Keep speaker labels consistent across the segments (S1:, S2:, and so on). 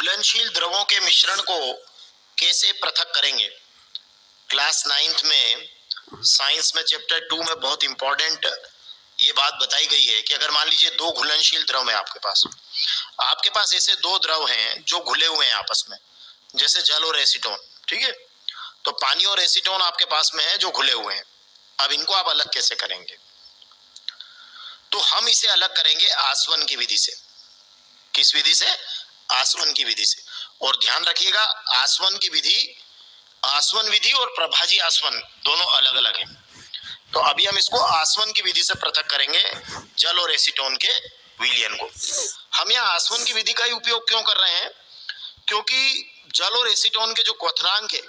S1: घुलनशील द्रवों के मिश्रण को कैसे पृथक करेंगे। क्लास 9th में साइंस में चैप्टर 2 में बहुत इंपॉर्टेंट ये बात बताई गई है कि अगर मान लीजिए दो घुलनशील द्रव है आपके पास ऐसे दो द्रव हैं जो घुले हुए हैं आपस में, जैसे जल और एसीटोन। ठीक है, तो पानी और एसीटोन आपके पास में है जो घुले हुए हैं। अब इनको आप अलग कैसे करेंगे? तो हम इसे अलग करेंगे आसवन की विधि से। किस विधि से? आसवन की विधि से। और ध्यान रखिएगा, आसवन की विधि, आसवन विधि और प्रभाजी आसवन दोनों अलग अलग हैं। तो अभी हम इसको आसवन की विधि से पृथक करेंगे जल और एसीटोन के विलयन को। हम यहाँ आसवन की विधि का ही उपयोग क्यों कर रहे हैं? क्योंकि जल और एसीटोन के जो क्वथनांक है,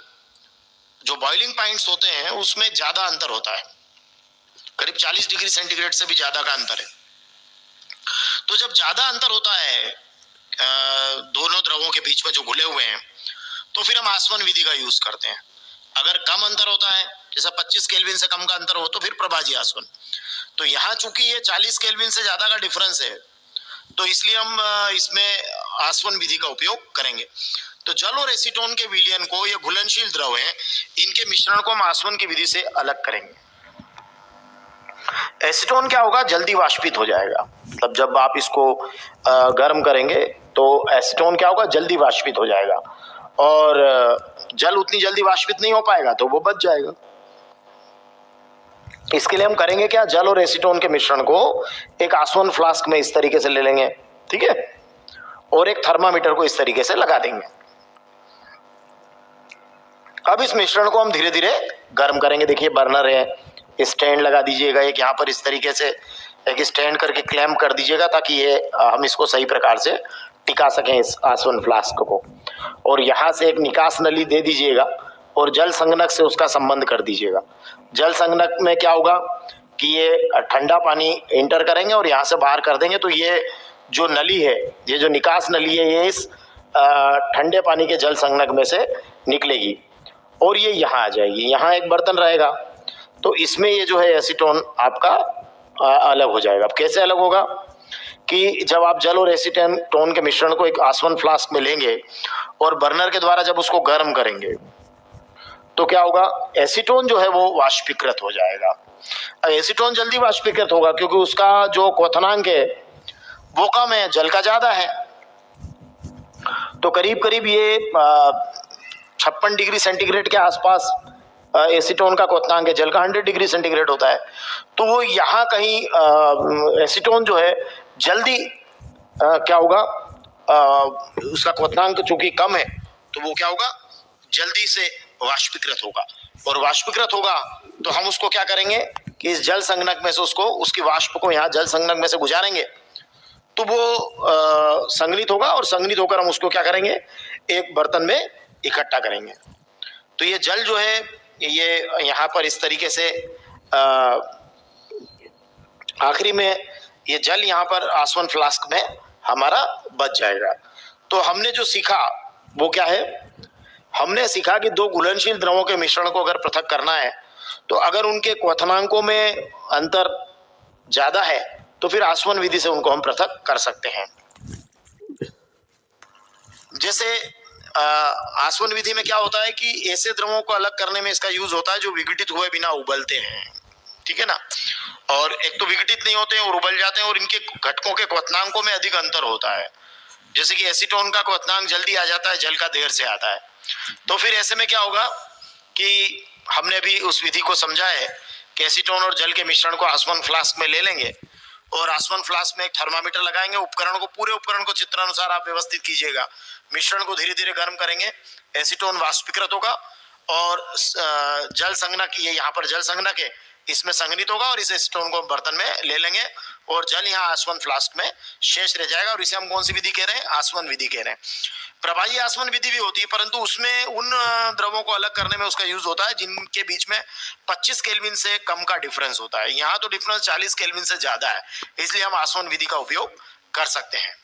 S1: जो बॉइलिंग पॉइंट्स होते हैं, उसमें ज्यादा अंतर होता है, करीब 40 डिग्री सेंटीग्रेड से भी ज्यादा का अंतर है। तो जब ज्यादा अंतर होता है दोनों द्रवों के बीच में जो घुले हुए हैं, तो फिर हम आसवन विधि का यूज करते हैं। अगर कम अंतर होता है, जैसा 25 केल्विन से कम का अंतर हो, तो फिर प्रभाजी आसवन। तो यहाँ चूंकि ये 40 केल्विन से ज्यादा का डिफरेंस है, तो इसलिए हम इसमें आसवन विधि का उपयोग करेंगे। तो जल और एसीटोन के विलयन को, ये घुलनशील द्रव हैं, इनके मिश्रण को हम आसवन की विधि से अलग करेंगे। एसीटोन क्या होगा? जल्दी वाष्पित हो जाएगा। मतलब जब आप इसको गर्म करेंगे तो एसीटोन क्या होगा? जल्दी वाष्पित हो जाएगा। और जल उतनी जल्दी वाष्पित नहीं हो पाएगा, तो वो बच जाएगा। इसके लिए हम करेंगे क्या? जल और एसीटोन के मिश्रण को एक आसवन फ्लास्क में इस तरीके से ले लेंगे, ठीक है, और एक थर्मामीटर को इस तरीके से लगा देंगे। अब इस मिश्रण को हम धीरे धीरे गर्म करेंगे। देखिए बर्नर है, स्टैंड लगा दीजिएगा एक यहाँ पर, इस तरीके से एक स्टैंड करके क्लैंप कर दीजिएगा, ताकि ये हम इसको सही प्रकार से टिका सकें इस आसवन फ्लास्क को। और यहाँ से एक निकास नली दे दीजिएगा और जल संगणक से उसका संबंध कर दीजिएगा। जल संगणक में क्या होगा कि ये ठंडा पानी इंटर करेंगे और यहाँ से बाहर कर देंगे, तो ये जो नली है, ये जो निकास नली है, ये इस ठंडे पानी के जल संगणक में से निकलेगी और ये यहाँ आ जाएगी। यहाँ एक बर्तन रहेगा, तो इसमें ये जो है एसीटोन आपका अलग हो जाएगा। अब कैसे अलग होगा कि जब आप जल और एसीटोन के मिश्रण को एक आसवन फ्लास्क में लेंगे और बर्नर के द्वारा जब उसको गर्म करेंगे, तो क्या होगा? एसीटोन जो है वो वाष्पीकृत हो जाएगा। एसीटोन जल्दी वाष्पीकृत होगा क्योंकि उसका जो क्वथनांक है वो कम है, जल का ज्यादा है। तो करीब करीब ये 56 डिग्री सेंटीग्रेड के आसपास एसीटोन का क्वथनांक है, जल का 100 डिग्री सेंटीग्रेड होता है। तो वो यहाँ कहीं एसीटोन जो है जल्दी क्या होगा, उसका क्वथनांक चूंकि कम है, तो वो क्या होगा? जल्दी से वाष्पीकृत होगा। और वाष्पीकृत होगा तो हम उसको क्या करेंगे कि इस जल संगणक में से उसको, उसकी वाष्प को यहाँ जल संगणक में से गुजारेंगे, तो वो संघनित होगा और संघनित होकर हम उसको क्या करेंगे? एक बर्तन में इकट्ठा करेंगे। तो ये जल जो है ये यहाँ पर इस तरीके से आखिरी में ये जल यहाँ पर आसवन फ्लास्क में हमारा बच जाएगा। तो हमने जो सीखा वो क्या है? हमने सीखा कि दो घुलनशील द्रवों के मिश्रण को अगर पृथक करना है, तो अगर उनके क्वथनांकों में अंतर ज्यादा है, तो फिर आसवन विधि से उनको हम पृथक कर सकते हैं। जैसे आसवन विधि में क्या होता है कि ऐसे द्रवों को अलग करने में इसका यूज होता है जो विघटित हुए बिना उबलते हैं, ठीक है ना। और एक तो विघटित नहीं होते हैं और उबल जाते हैं, और इनके घटकों के क्वथनांकों में अधिक अंतर होता है। जैसे कि एसीटोन का क्वथनांक जल्दी आ जाता है, जल का देर से आता है। तो फिर ऐसे में क्या होगा कि हमने भी उस विधि को समझा है कि एसीटोन और जल के मिश्रण को आसवन फ्लास्क में ले लेंगे और आसवन फ्लास्क में एक थर्मामीटर लगाएंगे। उपकरण को, पूरे उपकरण को चित्रानुसार आप व्यवस्थित कीजिएगा। मिश्रण को धीरे धीरे गर्म करेंगे, एसीटोन वाष्पीकृत होगा और जल संगणक, ये यहाँ पर जल संगणक है, इसमें संघनित होगा और इस एसीटोन को बर्तन में ले लेंगे और जल यहाँ आसवन फ्लास्क में शेष रह जाएगा। और इसे हम कौन सी विधि कह रहे हैं? आसवन विधि कह रहे हैं। प्रभाजी आसवन विधि भी होती है, परंतु उसमें उन द्रवों को अलग करने में उसका यूज होता है जिनके बीच में 25 केल्विन से कम का डिफरेंस होता है। यहाँ तो डिफरेंस 40 केल्विन से ज्यादा है, इसलिए हम आसवन विधि का उपयोग कर सकते हैं।